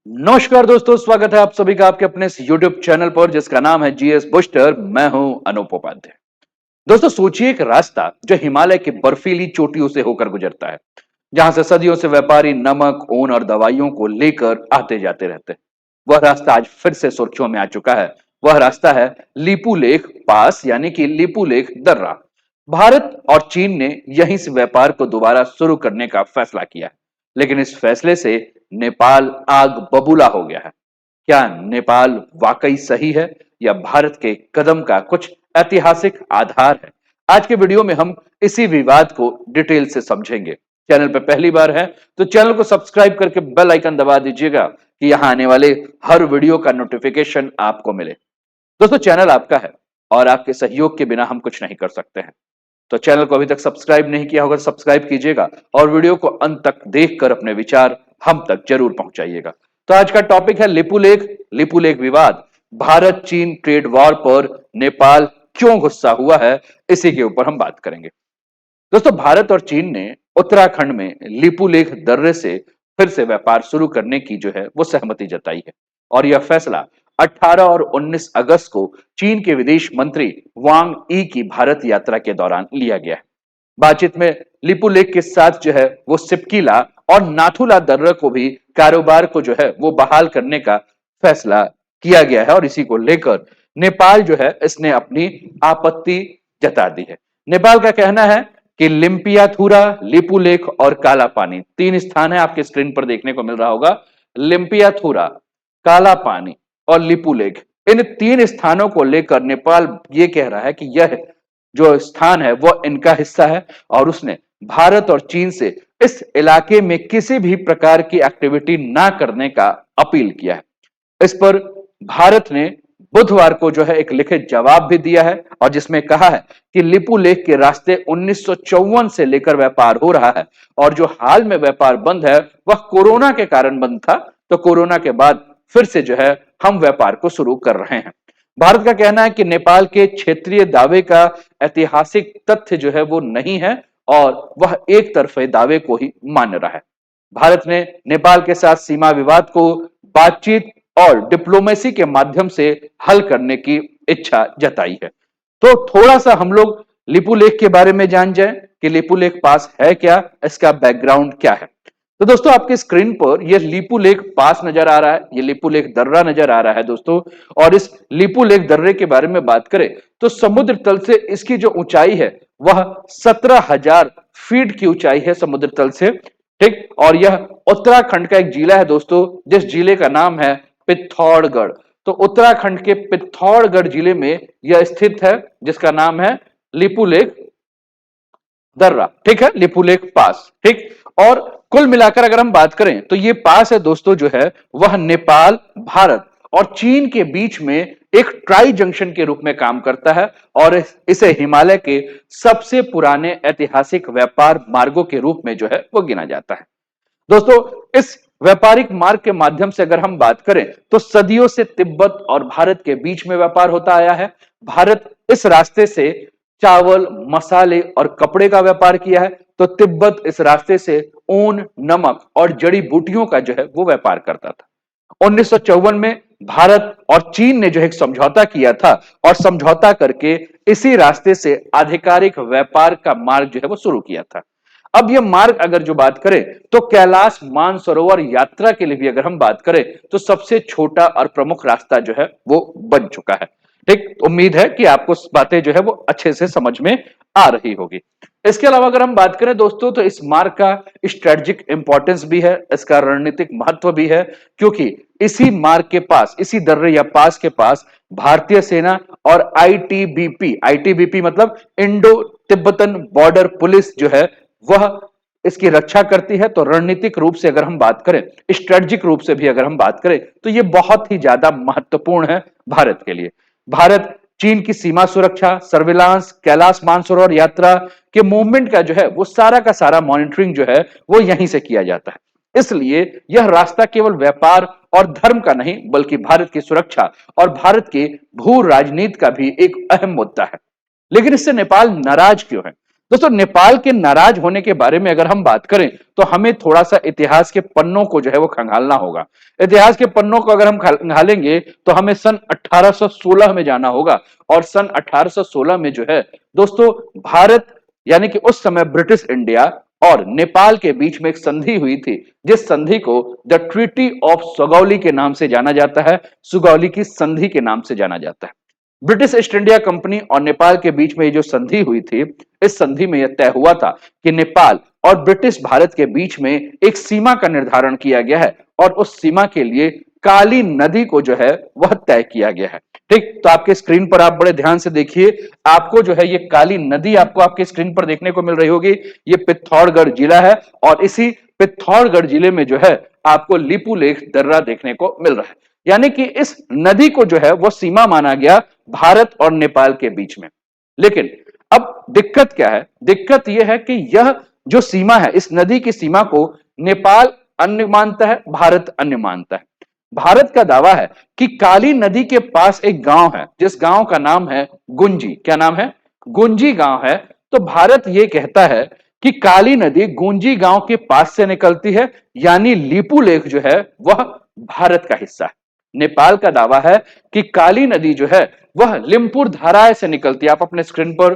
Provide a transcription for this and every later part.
नमस्कार दोस्तों, स्वागत है आप सभी का आपके अपने इस YouTube चैनल पर जिसका नाम है जीएस बूस्टर। मैं हूं अनूप उपाध्याय। दोस्तों सोचिए एक रास्ता जो हिमालय की बर्फीली चोटियों से होकर गुजरता है, जहां से सदियों से व्यापारी नमक, ऊन और दवाइयों को लेकर आते जाते रहते हैं। वह रास्ता आज फिर से सुर्खियों में आ चुका है। वह रास्ता है लिपुलेख पास यानी कि लिपुलेख दर्रा। भारत और चीन ने यहीं से व्यापार को दोबारा शुरू करने का फैसला किया है, लेकिन इस फैसले से नेपाल आग बबूला हो गया है। क्या नेपाल वाकई सही है या भारत के कदम का कुछ ऐतिहासिक आधार है? आज के वीडियो में हम इसी विवाद को डिटेल से समझेंगे। चैनल पर पहली बार है तो चैनल को सब्सक्राइब करके बेल आइकन दबा दीजिएगा कि यहां आने वाले हर वीडियो का नोटिफिकेशन आपको मिले। दोस्तों चैनल आपका है और आपके सहयोग के बिना हम कुछ नहीं कर सकते हैं। तो चैनल को अभी तक सब्सक्राइब नहीं किया होगा, सब्सक्राइब कीजिएगा और वीडियो को अंत तक देखकर अपने विचार हम तक जरूर पहुंचाइएगा। तो आज का टॉपिक है लिपुलेख विवाद। भारत चीन ट्रेड वॉर पर नेपाल क्यों गुस्सा हुआ है, इसी के ऊपर हम बात करेंगे। दोस्तों भारत और चीन ने उत्तराखंड में लिपुलेख दर्रे से फिर से व्यापार शुरू करने की जो है वो सहमति जताई है, और यह फैसला 18 और 19 अगस्त को चीन के विदेश मंत्री वांग ई की भारत यात्रा के दौरान लिया गया है। बातचीत में लिपुलेख के साथ जो है वो सिपकीला और नाथुला दर्रे को भी कारोबार को जो है वो बहाल करने का फैसला किया गया है, और इसी को लेकर नेपाल जो है इसने अपनी आपत्ति जता दी है। नेपाल का कहना है कि लिम्पियाथुरा, लिपुलेख और काला पानी, तीन स्थान है, आपके स्क्रीन पर देखने को मिल रहा होगा। लिम्पियाथुरा, काला पानी और लिपुलेख, इन तीन स्थानों को लेकर नेपाल ये कह रहा है कि यह जो स्थान है वह इनका हिस्सा है, और उसने भारत और चीन से इस इलाके में किसी भी प्रकार की एक्टिविटी ना करने का अपील किया है। इस पर भारत ने बुधवार को जो है एक लिखित जवाब भी दिया है, और जिसमें कहा है कि लिपुलेख के रास्ते 1954 से लेकर व्यापार हो रहा है, और जो हाल में व्यापार बंद है वह कोरोना के कारण बंद था। तो कोरोना के बाद फिर से जो है हम व्यापार को शुरू कर रहे हैं। भारत का कहना है कि नेपाल के क्षेत्रीय दावे का ऐतिहासिक तथ्य जो है वो नहीं है, और वह एक तरफे दावे को ही मान रहा है। भारत ने नेपाल के साथ सीमा विवाद को बातचीत और डिप्लोमेसी के माध्यम से हल करने की इच्छा जताई है। तो थोड़ा सा हम लोग लिपुलेख के बारे में जान जाएं कि लिपुलेख पास है क्या, इसका बैकग्राउंड क्या है। तो दोस्तों आपके स्क्रीन पर यह लिपुलेख पास नजर आ रहा है, यह लिपुलेख दर्रा नजर आ रहा है दोस्तों। और इस लिपुलेख दर्रे के बारे में बात करें तो समुद्र तल से इसकी जो ऊंचाई है वह 17,000 फीट की ऊंचाई है समुद्र तल से। ठीक, और यह उत्तराखंड का एक जिला है दोस्तों, जिस जिले का नाम है पिथौरागढ़। तो उत्तराखंड के पिथौरागढ़ जिले में यह स्थित है, जिसका नाम है लिपुलेख दर्रा। ठीक है, लिपुलेख पास। ठीक, और कुल मिलाकर अगर हम बात करें तो ये पास है दोस्तों जो है वह नेपाल, भारत और चीन के बीच में एक ट्राई जंक्शन के रूप में काम करता है, और इसे हिमालय के सबसे पुराने ऐतिहासिक व्यापार मार्गों के रूप में जो है वो गिना जाता है। दोस्तों इस व्यापारिक मार्ग के माध्यम से अगर हम बात करें तो सदियों से तिब्बत और भारत के बीच में व्यापार होता आया है। भारत इस रास्ते से चावल, मसाले और कपड़े का व्यापार किया है, तो तिब्बत इस रास्ते से ऊन, नमक और जड़ी बूटियों का जो है वो व्यापार करता था। 1954 में भारत और चीन ने जो एक समझौता किया था, और समझौता करके इसी रास्ते से आधिकारिक व्यापार का मार्ग जो है वो शुरू किया था। अब यह मार्ग अगर जो बात करें तो कैलाश मानसरोवर यात्रा के लिए भी अगर हम बात करें तो सबसे छोटा और प्रमुख रास्ता जो है वो बन चुका है। ठीक, उम्मीद है कि आपको बातें जो है वो अच्छे से समझ में आ रही होगी। इसके अलावा अगर हम बात करें दोस्तों तो इस मार्ग का स्ट्रेटेजिक इंपॉर्टेंस भी है, इसका रणनीतिक महत्व भी है, क्योंकि इसी मार्ग के पास, इसी दर्रे या पास के पास भारतीय सेना और आईटीबीपी मतलब इंडो तिब्बतन बॉर्डर पुलिस जो है वह इसकी रक्षा करती है। तो रणनीतिक रूप से अगर हम बात करें, स्ट्रेटेजिक रूप से भी अगर हम बात करें तो यह बहुत ही ज्यादा महत्वपूर्ण है भारत के लिए। भारत चीन की सीमा सुरक्षा, सर्विलांस, कैलाश मानसरोवर यात्रा के मूवमेंट का जो है वो सारा का सारा मॉनिटरिंग जो है वो यहीं से किया जाता है। इसलिए यह रास्ता केवल व्यापार और धर्म का नहीं बल्कि भारत की सुरक्षा और भारत के भू राजनीति का भी एक अहम मुद्दा है। लेकिन इससे नेपाल नाराज क्यों है? दोस्तों नेपाल के नाराज होने के बारे में अगर हम बात करें तो हमें थोड़ा सा इतिहास के पन्नों को जो है वो खंगालना होगा। इतिहास के पन्नों को अगर हम खंगालेंगे तो हमें सन 1816 में जाना होगा। और सन 1816 में जो है दोस्तों भारत यानी कि उस समय ब्रिटिश इंडिया और नेपाल के बीच में एक संधि हुई थी, जिस संधि को द ट्रीटी ऑफ सुगौली के नाम से जाना जाता है, सुगौली की संधि के नाम से जाना जाता है। ब्रिटिश ईस्ट इंडिया कंपनी और नेपाल के बीच में ये जो संधि हुई थी, इस संधि में यह तय हुआ था कि नेपाल और ब्रिटिश भारत के बीच में एक सीमा का निर्धारण किया गया है और उस सीमा के लिए काली नदी को जो है वह तय किया गया है। ठीक, तो आपके स्क्रीन पर आप बड़े ध्यान से देखिए, आपको जो है ये काली नदी आपको आपके स्क्रीन पर देखने को मिल रही होगी। ये पिथौरागढ़ जिला है और इसी पिथौरागढ़ जिले में जो है आपको लिपुलेख दर्रा देखने को मिल रहा है। यानी कि इस नदी को जो है वो सीमा माना गया भारत और नेपाल के बीच में। लेकिन अब दिक्कत क्या है? दिक्कत यह है कि यह जो सीमा है, इस नदी की सीमा को नेपाल अन्य मानता है, भारत अन्य मानता है। भारत का दावा है कि काली नदी के पास एक गांव है, जिस गांव का नाम है गुंजी। क्या नाम है? गुंजी गांव है। तो भारत यह कहता है कि काली नदी गुंजी गांव के पास से निकलती है, यानी लिपुलेख जो है वह भारत का हिस्सा है। नेपाल का दावा है कि काली नदी जो है वह लिमपुर धाराए से निकलती है। आप अपने स्क्रीन पर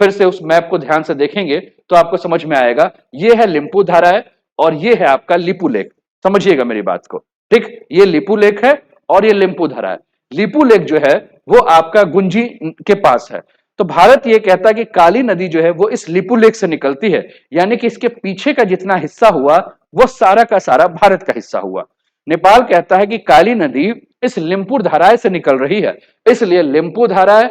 फिर से उस मैप को ध्यान से देखेंगे तो आपको समझ में आएगा, ये है लिमपुर धाराए और ये है आपका लिपुलेख। समझिएगा मेरी बात को। ठीक, ये लिपुलेख है और ये लिम्पू धाराए। लिपुलेख जो है वो आपका गुंजी के पास है। तो भारत ये कहता है कि काली नदी जो है वो इस लिपुलेख से निकलती है, यानी कि इसके पीछे का जितना हिस्सा हुआ वो सारा का सारा भारत का हिस्सा हुआ। नेपाल कहता है कि काली नदी इस लिमपुर धाराए से निकल रही है, इसलिए लिम्पू धाराए,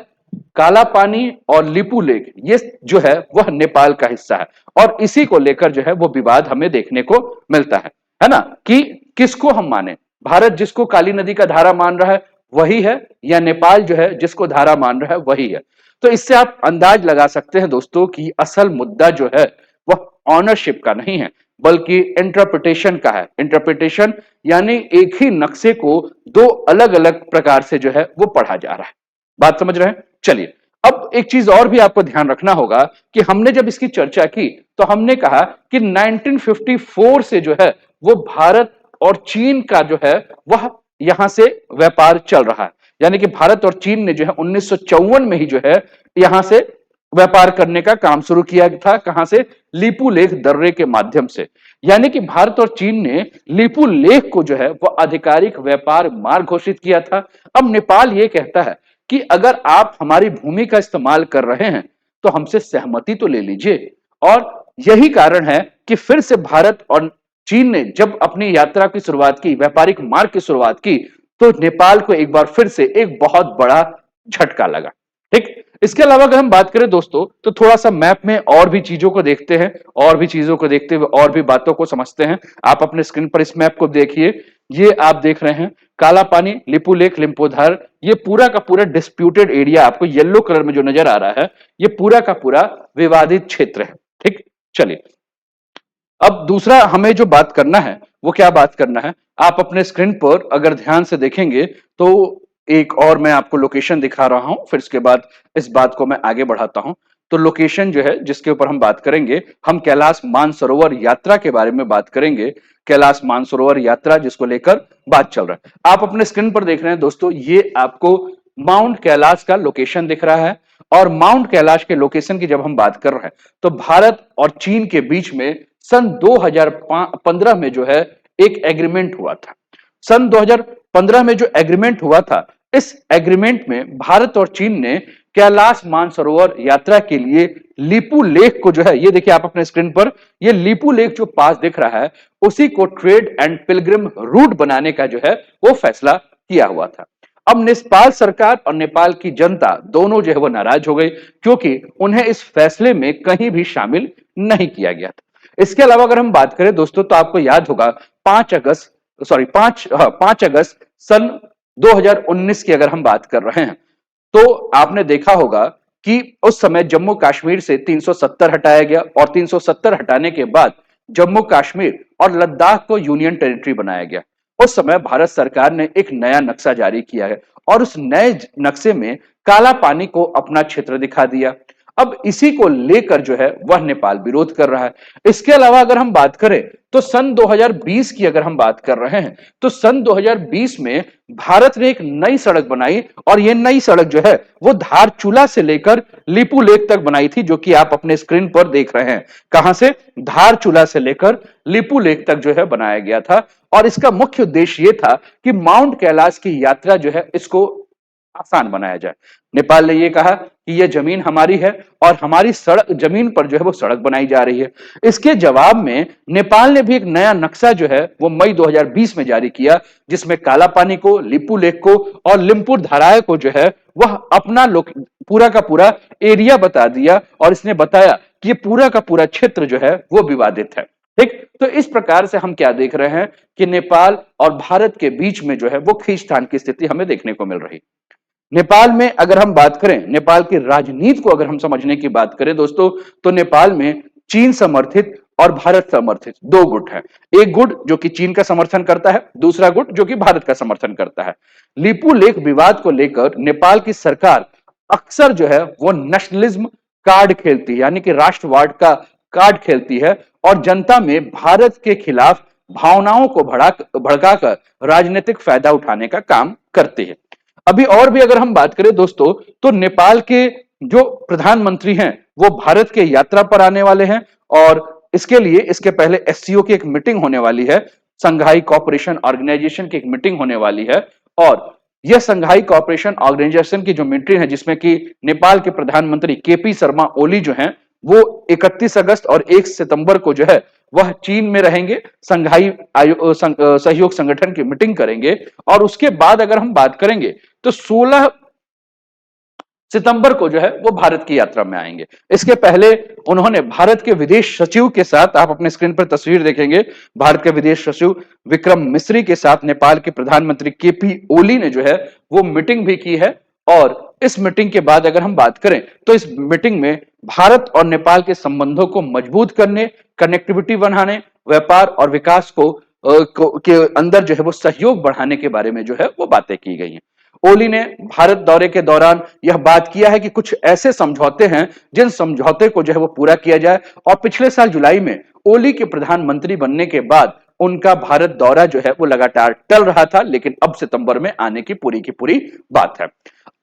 काला पानी और लिपुलेख ये जो है वह नेपाल का हिस्सा है। और इसी को लेकर जो है वो विवाद हमें देखने को मिलता है ना, कि किसको हम माने, भारत जिसको काली नदी का धारा मान रहा है वही है, या नेपाल जो है जिसको धारा मान रहा है वही है। तो इससे आप अंदाज लगा सकते हैं दोस्तों कि असल मुद्दा जो है वह ऑनरशिप का नहीं है, बल्कि इंटरप्रिटेशन का है। इंटरप्रिटेशन यानी एक ही नक्शे को दो अलग अलग प्रकार से जो है वो पढ़ा जा रहा है। बात समझ रहे हैं? चलिए, अब एक चीज और भी आपको ध्यान रखना होगा कि हमने जब इसकी चर्चा की तो हमने कहा कि 1954 से जो है वो भारत और चीन का जो है वह यहां से व्यापार चल रहा है। यानी कि भारत और चीन ने जो है 1954 में ही जो है यहां से व्यापार करने का काम शुरू किया था। कहां से? लिपुलेख दर्रे के माध्यम से। यानी कि भारत और चीन ने लिपुलेख को जो है वह आधिकारिक व्यापार मार्ग घोषित किया था। अब नेपाल यह कहता है कि अगर आप हमारी भूमि का इस्तेमाल कर रहे हैं तो हमसे सहमति तो ले लीजिए। और यही कारण है कि फिर से भारत और चीन ने जब अपनी यात्रा की शुरुआत की, व्यापारिक मार्ग की शुरुआत की, तो नेपाल को एक बार फिर से एक बहुत बड़ा झटका लगा। ठीक, इसके अलावा अगर हम बात करें दोस्तों तो थोड़ा सा मैप में और भी चीजों को देखते हैं, और भी चीजों को देखते हुए और भी बातों को समझते हैं। आप अपने स्क्रीन पर इस मैप को देखिए, ये आप देख रहे हैं काला पानी, लिपुलेख, लिम्पोधार, ये पूरा का पूरा डिस्प्यूटेड एरिया आपको येलो कलर में जो नजर आ रहा है, ये पूरा का पूरा विवादित क्षेत्र है। ठीक, चलिए अब दूसरा हमें जो बात करना है वो क्या बात करना है, आप अपने स्क्रीन पर अगर ध्यान से देखेंगे तो एक और मैं आपको लोकेशन दिखा रहा हूं, फिर इसके बाद इस बात को मैं आगे बढ़ाता हूं। तो लोकेशन जो है जिसके ऊपर हम बात करेंगे, हम कैलाश मानसरोवर यात्रा के बारे में बात करेंगे। कैलाश मानसरोवर यात्रा जिसको लेकर बात चल रहा है, आप अपने स्क्रीन पर देख रहे हैं दोस्तों, ये आपको माउंट कैलाश का लोकेशन दिख रहा है। और माउंट कैलाश के लोकेशन की जब हम बात कर रहे हैं तो भारत और चीन के बीच में सन 2015 में जो है एक एग्रीमेंट हुआ था। सन 2015 में जो एग्रीमेंट हुआ था, इस एग्रीमेंट में भारत और चीन ने कैलाश मानसरोवर यात्रा के लिए लिपू लेक को जो है, ये देखिए आप अपने स्क्रीन पर, ये लिपू लेक जो पास दिख रहा है, उसी को ट्रेड एंड पिलग्रिम रूट बनाने का जो है वो फैसला किया हुआ था। अब नेपाल सरकार और नेपाल की जनता दोनों जो है वो नाराज हो गई, क्योंकि उन्हें इस फैसले में कहीं भी शामिल नहीं किया गया था। इसके अलावा अगर हम बात करें दोस्तों तो आपको याद होगा 5 अगस्त सन 2019 की अगर हम बात कर रहे हैं तो आपने देखा होगा कि उस समय जम्मू कश्मीर से 370 हटाया गया और 370 हटाने के बाद जम्मू कश्मीर और लद्दाख को यूनियन टेरिटरी बनाया गया। उस समय भारत सरकार ने एक नया नक्शा जारी किया है और उस नए नक्शे में काला पानी को अपना क्षेत्र दिखा दिया। अब इसी को लेकर जो है वह नेपाल विरोध कर रहा है। इसके अलावा अगर हम बात करें तो सन 2020 की अगर हम बात कर रहे हैं तो सन 2020 में भारत ने एक नई सड़क बनाई और यह नई सड़क जो है वो धारचूला से लेकर लिपू लेक तक बनाई थी, जो कि आप अपने स्क्रीन पर देख रहे हैं। कहां से? धारचूला से लेकर लिपू लेक तक जो है बनाया गया था। और इसका मुख्य उद्देश्य यह था कि माउंट कैलाश की यात्रा जो है इसको आसान बनाया जाए। नेपाल ने यह कहा कि यह जमीन हमारी है और हमारी सड़क जमीन पर जो है वो सड़क बनाई जा रही है। इसके जवाब में नेपाल ने भी एक नया नक्शा जो है वो मई 2020 में जारी किया, जिसमें काला पानी को, लिपू लेक को और लिमपुर धाराए को जो है वह अपना पूरा का पूरा एरिया बता दिया और इसने बताया कि ये पूरा का पूरा क्षेत्र जो है वो विवादित है। ठीक, तो इस प्रकार से हम क्या देख रहे हैं कि नेपाल और भारत के बीच में जो है वो खींचतान की स्थिति हमें देखने को मिल रही। नेपाल में अगर हम बात करें, नेपाल की राजनीति को अगर हम समझने की बात करें दोस्तों, तो नेपाल में चीन समर्थित और भारत समर्थित दो गुट हैं। एक गुट जो कि चीन का समर्थन करता है, दूसरा गुट जो कि भारत का समर्थन करता है। लिपू लेक विवाद को लेकर नेपाल की सरकार अक्सर जो है वो नेशनलिज्म कार्ड खेलती है, यानी कि राष्ट्रवाद का कार्ड खेलती है और जनता में भारत के खिलाफ भावनाओं को भड़काकर राजनीतिक फायदा उठाने का काम करती है। अभी और भी अगर हम बात करें दोस्तों, तो नेपाल के जो प्रधानमंत्री हैं वो भारत के यात्रा पर आने वाले हैं और इसके लिए इसके पहले एससीओ की एक मीटिंग होने वाली है, संघाई कोऑपरेशन ऑर्गेनाइजेशन की एक मीटिंग होने वाली है। और यह संघाई कोऑपरेशन ऑर्गेनाइजेशन की जो मीटिंग है, जिसमें कि नेपाल के प्रधानमंत्री केपी शर्मा ओली जो हैं वो 31 अगस्त और 1 सितंबर को जो है वह चीन में रहेंगे, संघाई सहयोग संगठन की मीटिंग करेंगे। और उसके बाद अगर हम बात करेंगे तो 16 सितंबर को जो है वो भारत की यात्रा में आएंगे। इसके पहले उन्होंने भारत के विदेश सचिव के साथ, आप अपने स्क्रीन पर तस्वीर देखेंगे, भारत के विदेश सचिव विक्रम मिस्री के साथ नेपाल के प्रधानमंत्री केपी ओली ने जो है वो मीटिंग भी की है। और इस मीटिंग के बाद अगर हम बात करें तो इस मीटिंग में भारत और नेपाल के संबंधों को मजबूत करने, कनेक्टिविटी बढ़ाने, व्यापार और विकास के अंदर जो है वो सहयोग बढ़ाने के बारे में जो है वो बातें की गई हैं। ओली ने भारत दौरे के दौरान यह बात किया है कि कुछ ऐसे समझौते हैं जिन समझौते को जो है वो पूरा किया जाए। और पिछले साल जुलाई में ओली के प्रधानमंत्री बनने के बाद उनका भारत दौरा जो है वो लगातार टल रहा था, लेकिन अब सितंबर में आने की पूरी बात है।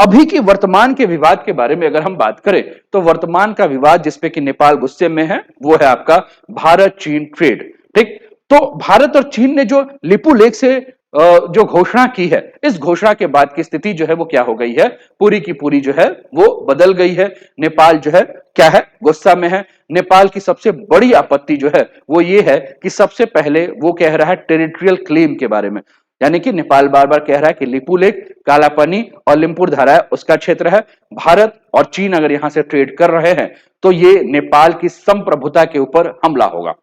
अभी की वर्तमान के विवाद के बारे में अगर हम बात करें तो वर्तमान का विवाद जिसपे कि नेपाल गुस्से में है वो है आपका भारत चीन ट्रेड। ठीक, तो भारत और चीन ने जो लिपू लेक से जो घोषणा की है, इस घोषणा के बाद की स्थिति जो है वो क्या हो गई है, पूरी की पूरी जो है वो बदल गई है। नेपाल जो है क्या है, गुस्सा में है। नेपाल की सबसे बड़ी आपत्ति जो है वो ये है कि सबसे पहले वो कह रहा है टेरिटोरियल क्लेम के बारे में, यानी कि नेपाल बार बार कह रहा है कि लिपू लेक, कालापानी और लिमपुर धारा उसका क्षेत्र है। भारत और चीन अगर यहां से ट्रेड कर रहे हैं तो ये नेपाल की संप्रभुता के ऊपर हमला होगा।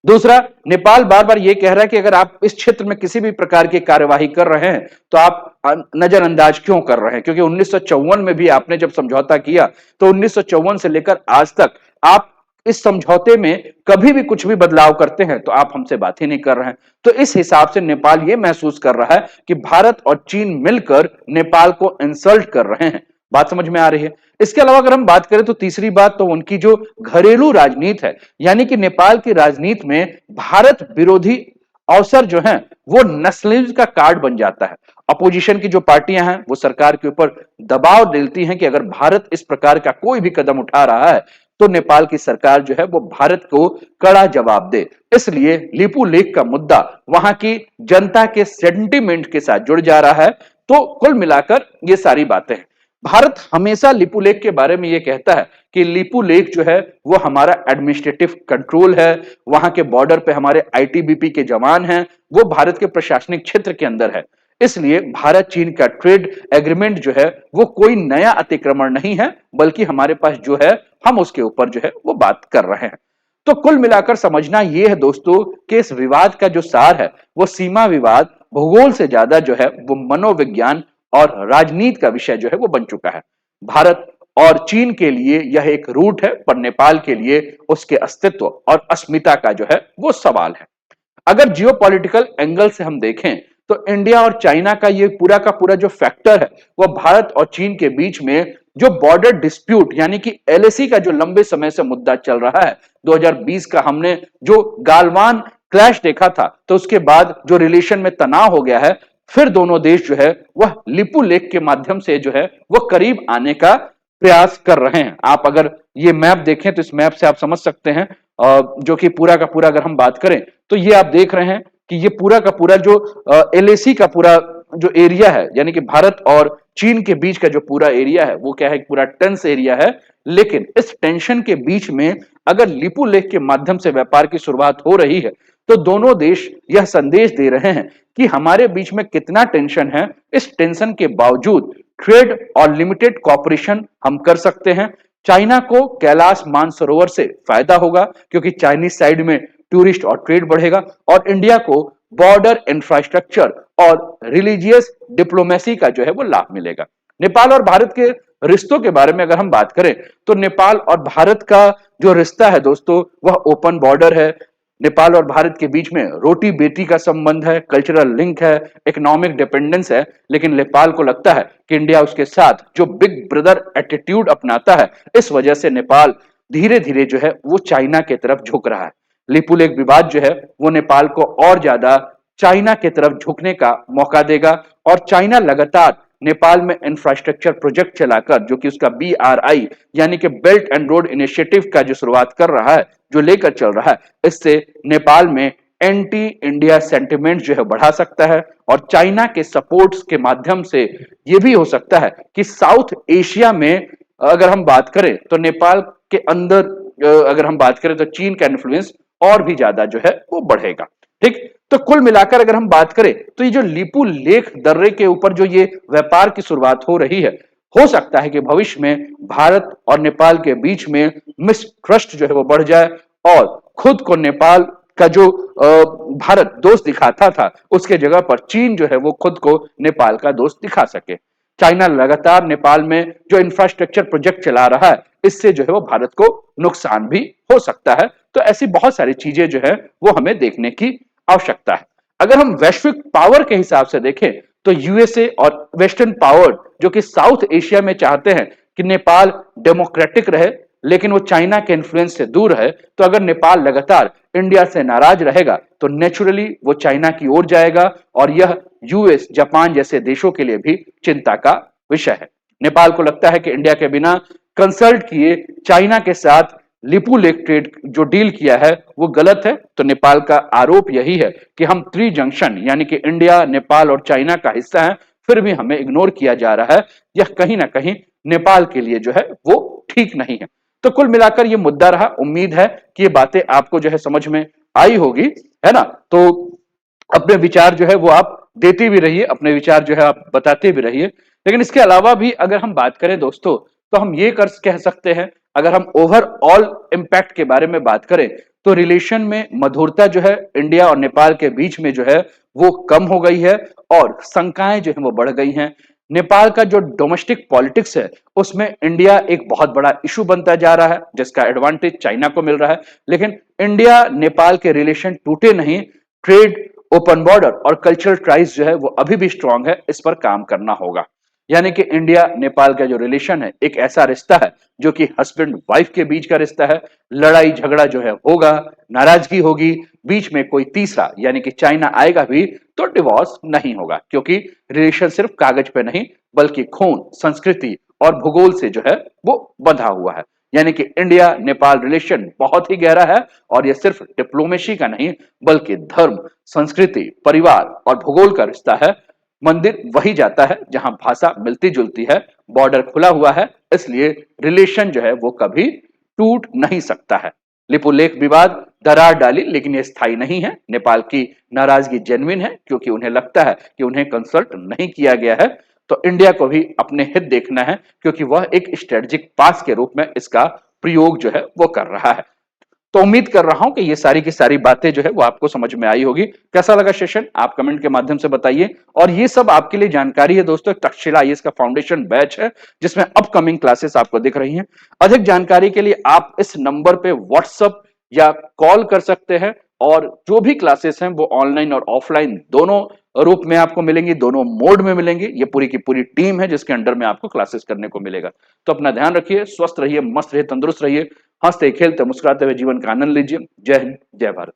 दूसरा, नेपाल बार बार यह कह रहा है कि अगर आप इस क्षेत्र में किसी भी प्रकार की कार्यवाही कर रहे हैं तो आप नजरअंदाज क्यों कर रहे हैं, क्योंकि 1954 में भी आपने जब समझौता किया तो 1954 से लेकर आज तक आप इस समझौते में कभी भी कुछ भी बदलाव करते हैं तो आप हमसे बात ही नहीं कर रहे हैं। तो इस हिसाब से नेपाल यह महसूस कर रहा है कि भारत और चीन मिलकर नेपाल को इंसल्ट कर रहे हैं। बात समझ में आ रही है? इसके अलावा अगर हम बात करें तो तीसरी बात तो उनकी जो घरेलू राजनीति है, यानी कि नेपाल की राजनीति में भारत विरोधी अवसर जो हैं वो नस्लिज्म का कार्ड बन जाता है। अपोजिशन की जो पार्टियां हैं वो सरकार के ऊपर दबाव डालती हैं कि अगर भारत इस प्रकार का कोई भी कदम उठा रहा है तो नेपाल की सरकार जो है वो भारत को कड़ा जवाब दे। इसलिए लिपू लेक का मुद्दा वहां की जनता के सेंटिमेंट के साथ जुड़ जा रहा है। तो कुल मिलाकर ये सारी बातें हैं। भारत हमेशा लिपू लेक के बारे में यह कहता है कि लिपू लेक जो है वो हमारा एडमिनिस्ट्रेटिव कंट्रोल है, वहां के बॉर्डर पे हमारे आईटीबीपी के जवान हैं, वो भारत के प्रशासनिक क्षेत्र के अंदर है। इसलिए भारत चीन का ट्रेड एग्रीमेंट जो है वो कोई नया अतिक्रमण नहीं है, बल्कि हमारे पास जो है हम उसके ऊपर जो है वो बात कर रहे हैं। तो कुल मिलाकर समझना यह है दोस्तों कि इस विवाद का जो सार है वो सीमा विवाद भूगोल से ज्यादा जो है वो मनोविज्ञान और राजनीति का विषय जो है वो बन चुका है। भारत और चीन के लिए यह एक रूट है, पर नेपाल के लिए उसके अस्तित्व और अस्मिता का जो है वो सवाल है। अगर जियोपॉलिटिकल एंगल से हम देखें तो इंडिया और चाइना का ये पूरा का पूरा जो फैक्टर है वो भारत और चीन के बीच में जो बॉर्डर डिस्प्यूट यानी कि एलएसी का जो लंबे समय से मुद्दा चल रहा है, 2020 का हमने जो गालवान क्लैश देखा था, तो उसके बाद जो रिलेशन में तनाव हो गया है, फिर दोनों देश जो है वह लिपू लेक के माध्यम से जो है वह करीब आने का प्रयास कर रहे हैं। आप अगर ये मैप देखें तो इस मैप से आप समझ सकते हैं, जो कि पूरा का पूरा अगर हम बात करें तो ये आप देख रहे हैं कि ये पूरा का पूरा जो एलएसी का पूरा जो एरिया है, यानी कि भारत और चीन के बीच का जो पूरा एरिया है वो क्या है, पूरा टेंस एरिया है। लेकिन इस टेंशन के बीच में अगर लिपू लेक के माध्यम से व्यापार की शुरुआत हो रही है तो दोनों देश यह संदेश दे रहे हैं कि हमारे बीच में कितना टेंशन है, इस टेंशन के बावजूद ट्रेड और लिमिटेड कॉपरेशन हम कर सकते हैं। चाइना को कैलाश मानसरोवर से फायदा होगा क्योंकि चाइनीज साइड में टूरिस्ट और ट्रेड बढ़ेगा, और इंडिया को बॉर्डर इंफ्रास्ट्रक्चर और रिलीजियस डिप्लोमेसी का जो है वो लाभ मिलेगा। नेपाल और भारत के रिश्तों के बारे में अगर हम बात करें तो नेपाल और भारत का जो रिश्ता है दोस्तों वह ओपन बॉर्डर है। नेपाल और भारत के बीच में रोटी बेटी का संबंध है, कल्चरल लिंक है, इकोनॉमिक डिपेंडेंस है। लेकिन नेपाल को लगता है कि इंडिया उसके साथ जो बिग ब्रदर एटीट्यूड अपनाता है, इस वजह से नेपाल धीरे धीरे जो है वो चाइना की तरफ झुक रहा है। लिपुलेख विवाद जो है वो नेपाल को और ज्यादा चाइना की तरफ झुकने का मौका देगा, और चाइना लगातार नेपाल में इंफ्रास्ट्रक्चर प्रोजेक्ट चलाकर, जो कि उसका BRI यानी कि बेल्ट एंड रोड इनिशिएटिव का जो शुरुआत कर रहा है, जो लेकर चल रहा है, इससे नेपाल में एंटी इंडिया सेंटिमेंट जो है बढ़ा सकता है। और चाइना के सपोर्ट्स के माध्यम से यह भी हो सकता है कि साउथ एशिया में अगर हम बात करें तो नेपाल के अंदर अगर हम बात करें तो चीन का इन्फ्लुएंस और भी ज्यादा जो है वो बढ़ेगा। ठीक, तो कुल मिलाकर अगर हम बात करें तो ये जो लिपू लेख दर्रे के ऊपर जो ये व्यापार की शुरुआत हो रही है, हो सकता है कि भविष्य में भारत और नेपाल के बीच में मिसट्रस्ट जो है वो बढ़ जाए, और खुद को नेपाल का जो भारत दोस्त दिखाता था उसके जगह पर चीन जो है वो खुद को नेपाल का दोस्त दिखा सके। चाइना लगातार नेपाल में जो इंफ्रास्ट्रक्चर प्रोजेक्ट चला रहा है, इससे जो है वो भारत को नुकसान भी हो सकता है। तो ऐसी बहुत सारी चीजें जो है वो हमें देखने की आवश्यकता है। अगर हम वैश्विक पावर के हिसाब से देखें तो यूएसए और वेस्टर्न पावर जो कि साउथ एशिया में चाहते हैं कि नेपाल डेमोक्रेटिक रहे, लेकिन वो चाइना के इन्फ्लुएंस से दूर है। तो अगर नेपाल लगातार इंडिया से नाराज रहेगा तो नेचुरली वो चाइना की ओर जाएगा, और यह यूएस जापान जैसे देशों के लिए भी चिंता का विषय है। नेपाल को लगता है कि इंडिया के बिना कंसल्ट किए चाइना के साथ लिपू लेक ट्रेड जो डील किया है वो गलत है। तो नेपाल का आरोप यही है कि हम त्रि जंक्शन यानी कि इंडिया, नेपाल और चाइना का हिस्सा है, फिर भी हमें इग्नोर किया जा रहा है। यह कहीं ना कहीं नेपाल के लिए जो है वो ठीक नहीं है। तो कुल मिलाकर ये मुद्दा रहा। उम्मीद है कि ये बातें आपको जो है समझ में आई होगी, है ना। तो अपने विचार जो है वो आप देते भी रहिए, अपने विचार जो है आप बताते भी रहिए। लेकिन इसके अलावा भी अगर हम बात करें दोस्तों तो हम ये कर कह सकते हैं, अगर हम ओवरऑल इंपैक्ट के बारे में बात करें तो रिलेशन में मधुरता जो है इंडिया और नेपाल के बीच में जो है वो कम हो गई है, और शंकाएं जो है वो बढ़ गई हैं। नेपाल का जो डोमेस्टिक पॉलिटिक्स है उसमें इंडिया एक बहुत बड़ा इशू बनता जा रहा है, जिसका एडवांटेज चाइना को मिल रहा है। लेकिन इंडिया नेपाल के रिलेशन टूटे नहीं, ट्रेड, ओपन बॉर्डर और कल्चरल टाइज जो है वो अभी भी स्ट्रांग है, इस पर काम करना होगा। यानी कि इंडिया नेपाल का जो रिलेशन है एक ऐसा रिश्ता है जो कि हस्बैंड वाइफ के बीच का रिश्ता है। लड़ाई झगड़ा जो है होगा, नाराजगी होगी, बीच में कोई तीसरा यानी कि चाइना आएगा भी तो डिवोर्स नहीं होगा, क्योंकि रिलेशन सिर्फ कागज पे नहीं बल्कि खून, संस्कृति और भूगोल से जो है वो बंधा हुआ है। यानी कि इंडिया नेपाल रिलेशन बहुत ही गहरा है, और यह सिर्फ डिप्लोमेसी का नहीं बल्कि धर्म, संस्कृति, परिवार और भूगोल का रिश्ता है। मंदिर वही जाता है जहां भाषा मिलती जुलती है, बॉर्डर खुला हुआ है, इसलिए रिलेशन जो है वो कभी टूट नहीं सकता है। लिपुलेख विवाद दरार डाली, लेकिन ये स्थायी नहीं है। नेपाल की नाराजगी जेन्युइन है क्योंकि उन्हें लगता है कि उन्हें कंसल्ट नहीं किया गया है। तो इंडिया को भी अपने हित देखना है, क्योंकि वह एक स्ट्रेटेजिक पास के रूप में इसका प्रयोग जो है वो कर रहा है। तो उम्मीद कर रहा हूं कि ये सारी की सारी बातें जो है वो आपको समझ में आई होगी। कैसा लगा सेशन आप कमेंट के माध्यम से बताइए। और ये सब आपके लिए जानकारी है दोस्तों, तक्षशिला आईएएस का फाउंडेशन बैच है जिसमें अपकमिंग क्लासेस आपको दिख रही हैं। अधिक जानकारी के लिए आप इस नंबर पे व्हाट्सएप या कॉल कर सकते हैं। और जो भी क्लासेस हैं वो ऑनलाइन और ऑफलाइन दोनों रूप में आपको मिलेंगी, दोनों मोड में मिलेंगी। ये पूरी की पूरी टीम है जिसके अंडर में आपको क्लासेस करने को मिलेगा। तो अपना ध्यान रखिए, स्वस्थ रहिए, मस्त रहिए, तंदुरुस्त रहिए, हंसते खेलते मुस्कुराते हुए जीवन का आनंद लीजिए। जय हिंद, जय भारत।